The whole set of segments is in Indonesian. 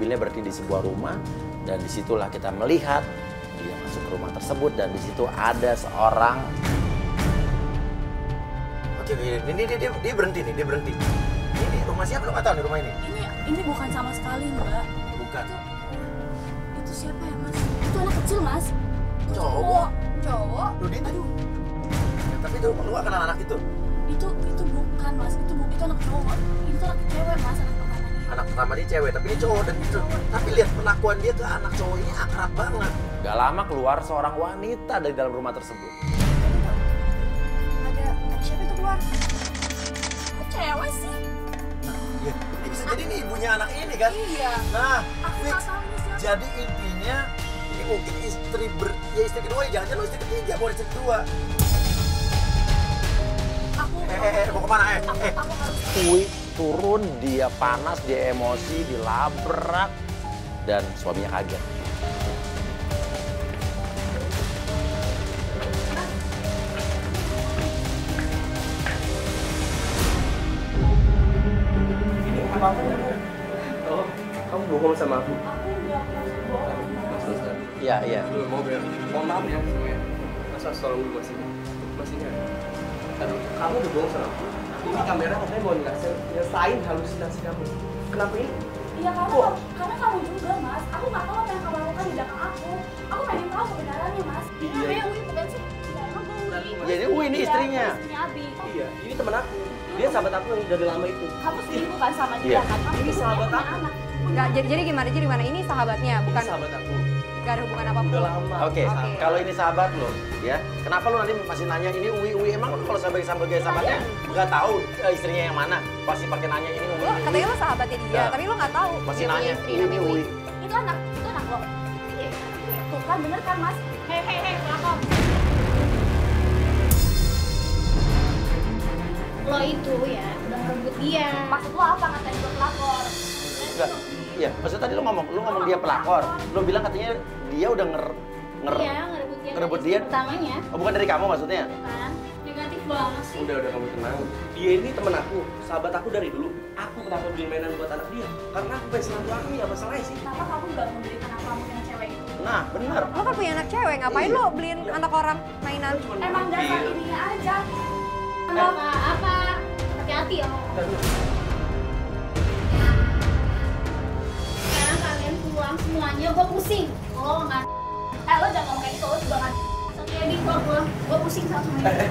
mobilnya berhenti di sebuah rumah dan disitulah kita melihat dia masuk ke rumah tersebut dan di situ ada seorang. Oke, ini dia berhenti nih, dia berhenti. Ini rumah siapa, lo nggak tahu nih rumah ini? Ini bukan sama sekali, Mbak. Bukan. Itu siapa ya, Mas? Itu anak kecil, Mas. Cowok. Cowok. Loh, dia aduh. Ya, tapi itu lu gak kenal anak itu? Itu bukan, Mas. Itu anak cowok. Itu anak cewek, Mas, anak pertamanya. Anak pertama dia cewek, tapi ini cowok dan itu. Tapi lihat perlakuan dia ke anak cowok ini akrab banget. Gak lama keluar seorang wanita dari dalam rumah tersebut. Ada siapa itu keluar? Kok cewek sih? Ya, ini bisa jadi nih ibunya anak ini kan? Iya. Nah, Aku fix. nggak tahu ini siapa. Jadi intinya ini mungkin istri kedua ya, jangan-jangan lu istri ketiga, boleh istri kedua. Mau kemana? Aku harus. Uwi turun, dia panas, dia emosi, dilabrak, dan suaminya kaget. Ini apa? Oh, kamu bohong sama aku. Aku nggak bohong. Iya, iya. Mohon maaf ya semuanya. Masa tolong dulu masih ada. Kamu udah bohong sama aku. Ini kamera katanya mau nyelesain halusinasi kamu. Kenapa ini? Iya, karena kamu juga, Mas. Aku nggak tahu apa yang kamu lakukan di belakang aku. Aku pengen tahu kebenarannya, Mas. Ini Iya. namanya Uwi, bukan sih? Ya, emang gue Uwi. Jadi Uwi ini istrinya. Istrinya Abi. Iya, ini teman aku. Dia sahabat aku yang dari lama itu. Kamu selingkuh kan sama Iya. dia kan? Kamu Ini sahabat punya aku. anak. Enggak, jadi gimana? Jadi gimana? Ini sahabatnya, bukan Ini sahabat aku. enggak ada hubungan apapun. Udah lama. Oke, Oke. kalau ini sahabat lo, ya, kenapa lo nanti masih nanya ini Uwi? Emang lo kalau sebagai sahabatnya nggak tahu istrinya yang mana? Pasti pakai nanya ini Uwi. Lo katanya lo sahabatnya dia, Nah. tapi lo nggak tahu Masih dia punya nanya istri ini namanya Uwi. Itu anak lo. Iya. Tuh kan bener kan, Mas? Hei, pelakor. Lo itu ya udah ngerebut dia. Maksud lo apa ngatain gue pelakor? Enggak. Iya, maksud tadi lo ngomong dia pelakor. Lo bilang katanya dia udah Iya, ngerebut dari dia. pertamanya. Oh, bukan dari kamu maksudnya? Kan negatif banget sih. Udah kamu tenang. Dia ini temen aku, sahabat aku dari dulu. Aku kenapa beliin mainan buat anak dia? Karena aku pengen silaturahmi, apa salahnya sih? Kenapa kamu nggak memberikan anak kamu yang cewek itu? Nah, benar. Lo kan punya anak cewek, ngapain Iya. lo beliin anak orang mainan? Emang dasar ininya aja. Apa? Hati-hati ya. Sekarang kalian pulang semuanya, gue pusing. Oh nggak. Lo jangan ngomong kayak gitu, lo juga kan. Setiap di pulang, gue pusing sama semuanya.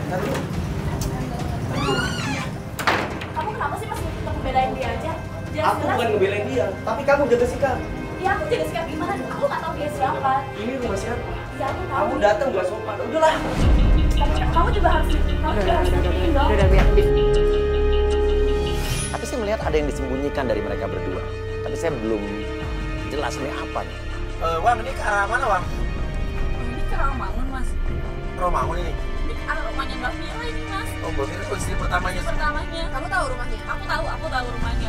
Kamu kenapa sih masih tetap bedain dia aja? Aku bukan ngebelain dia, tapi kamu jaga sikap. Ya aku jaga sikap gimana? Aku nggak tahu dia siapa. Ini rumah siapa? Ya aku tahu. Kamu datang gak sopan. Udahlah. Kamu juga harus ngertiin dong. Udah biar. Tapi saya melihat ada yang disembunyikan dari mereka berdua. Tapi saya belum jelas ini apa nih. Wang, ini ke arah mana, Wang? Ini ke Rawamangun, Mas. Romangun ini. Ini ke arah rumahnya Mbak Mira ini, Mas. Oh, Mbak Fira itu istri pertamanya. Pertamanya. Kamu tahu rumahnya? Aku tahu rumahnya,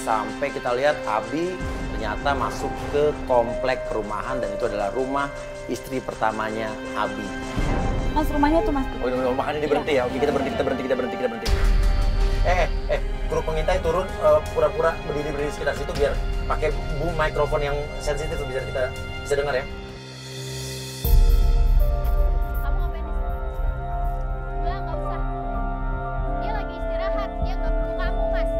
Sampai kita lihat Abi ternyata masuk ke komplek perumahan dan itu adalah rumah istri pertamanya Abi. Mas, rumahnya tuh, Mas. Oh, makanya dia berhenti ya. Oke, kita berhenti. Kru pengintai turun pura-pura berdiri di sekitar situ biar pakai boom mikrofon yang sensitif biar kita bisa dengar ya. Kamu ngapain di sini? Udah nggak usah. Dia lagi istirahat, dia nggak perlu kamu mas.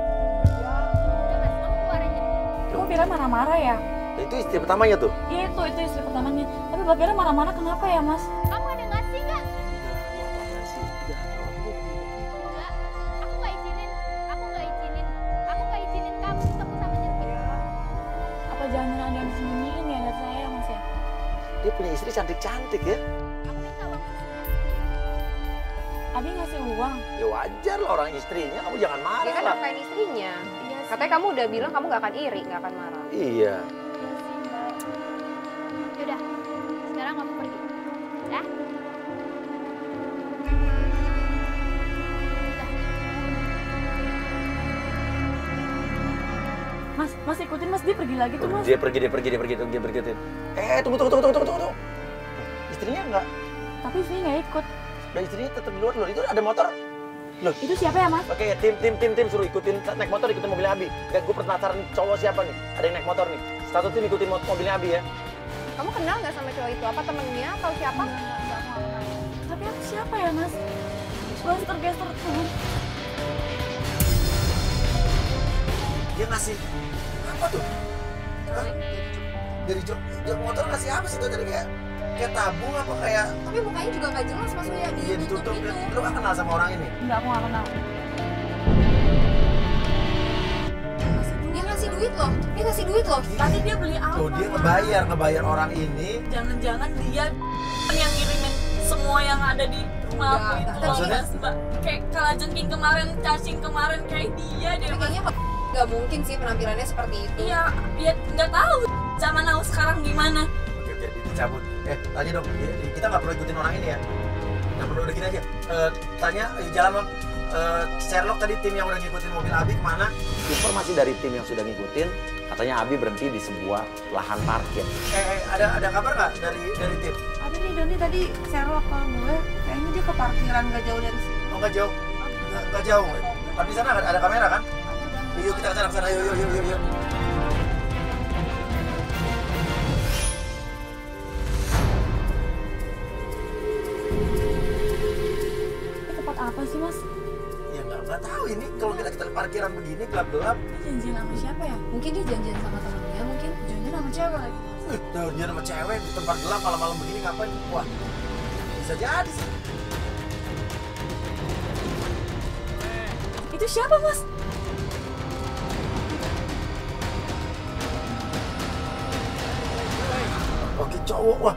Udah mas, kamu keluar aja. Mbak Mira marah-marah ya? Itu istri pertamanya tuh. Iya, itu istri pertamanya. Tapi Mbak Mira marah-marah kenapa ya, Mas? Kamu ada nggak sih nggak? Enggak, aku nggak izinin kamu ketemu sama Jessica. Apa jangan-jangan ada yang disembunyiin ya dari saya, Mas ya? Dia punya istri cantik-cantik ya. Aku minta uang susunya. Abi ngasih uang. Ya wajar lah orang istrinya, kamu jangan Dia marah kan lah. nafkahin istrinya. Iya sih. Katanya kamu udah bilang kamu nggak akan iri, nggak akan marah. Iya. Iya sih, Mbak. Yaudah, sekarang kamu pergi. Ya? Mas ikutin, Mas, dia pergi lagi tuh, Mas. Dia pergi. Tunggu. Istrinya enggak. TapiVi nggak ikut. Dan istrinya tetap di luar loh. Itu ada motor. Loh, Itu siapa ya mas? oke, tim suruh ikutin naik motor, ikutin mobilnya Abi. Gak, gue penasaran cowok siapa nih? Ada yang naik motor nih. Satu tim ikutin mobilnya Abi ya. Kamu kenal nggak sama cowok itu? Apa temennya atau siapa? Enggak, aku nggak kenal. Tapi aku siapa ya mas? Geser tuh. Dia ngasih apa tuh? Hah? Dari jok motor ngasih apa sih tuh? Jadi kayak tabung apa kayak Tapi mukanya juga nggak jelas maksudnya dia ditutup gitu. Lu gak kenal sama orang ini? Enggak, aku nggak kenal. Dia ngasih duit loh. Dia ngasih duit loh. Tadi dia beli apa? Tuh dia Mas? ngebayar orang ini. Jangan-jangan dia yang ngirimin semua yang ada di rumah aku Enggak, itu enggak. loh, Maksudnya? Mas, Mbak. Kayak kalajengking kemarin, cacing kemarin kayak dia deh. Tapi Mas. kayaknya nggak mungkin sih penampilannya seperti itu. Iya, dia nggak tahu zaman now sekarang gimana. Oke, jadi dicabut. Tanya dong, kita nggak perlu ikutin orang ini ya. Nggak perlu udah gini aja. Tanya, jalan bang. Sherlock tadi tim yang udah ngikutin mobil Abi kemana? Informasi dari tim yang sudah ngikutin, katanya Abi berhenti di sebuah lahan parkir. Ada kabar nggak dari tim? Ada nih Doni tadi Sherlock kalau gue kayaknya dia ke parkiran gak jauh dari sini. Oh nggak jauh, nggak jauh. Tapi di sana ada kamera kan? Yuk kita ke sana, yuk. Ini tempat apa sih mas? Ya nggak tahu ini kalau kita parkiran begini gelap-gelap. Ini janjian sama siapa ya? Mungkin dia janjian sama temennya, mungkin. Janjian sama cewek lagi. Dia sama cewek di tempat gelap malam-malam begini ngapain? Wah, bisa jadi sih. Itu siapa mas? Oke cowok, wah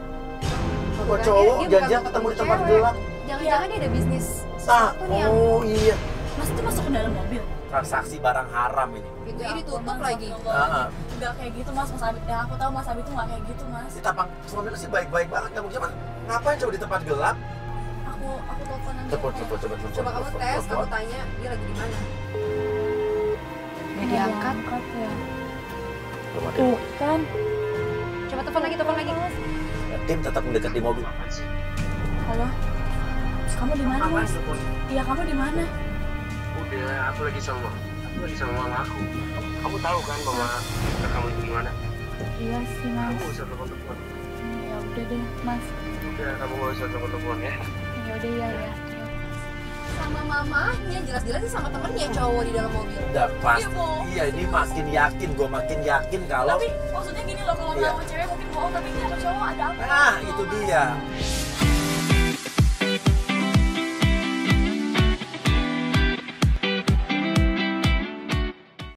Bukan, cowok dia bukan janjian mau ketemu di ketemu tempat cewek. gelap. Jangan-jangan dia ada bisnis Ah, sesuatu nih yang oh iya, Mas tuh masuk ke dalam mobil. transaksi barang haram ini. pintunya ditutup Mas, lagi. Ah. Enggak kayak gitu mas, Mas Abi. Yang aku tahu Mas Abi tuh nggak kayak gitu mas. Si tapang suaminya sih baik-baik banget, kamu cuman ngapain coba di tempat gelap? Aku telepon nanti. Coba. Coba kamu tes, kamu tanya dia lagi di mana. Nggak diangkat. Ya. Belum ada. Tuh kan. Coba telepon lagi. Tim tetap mendekat di mobil. Halo. Kamu di mana mas? Iya kamu di mana? Udah, aku lagi sama mama aku. Kamu tahu kan mama kamu itu gimana? Iya sih mas. Kamu gak usah telepon-telepon. Ya udah deh mas. Udah, kamu gak usah telepon-telepon ya. Ya udah ya. Sama mamanya, jelas-jelas sih sama temennya cowok di dalam mobil. Udah pasti. Iya, bohong. Iya, ini gue makin yakin kalau Tapi maksudnya gini loh, kalau Iya. sama cewek mungkin bohong, tapi ini sama cowok ada apa? nah itu dia.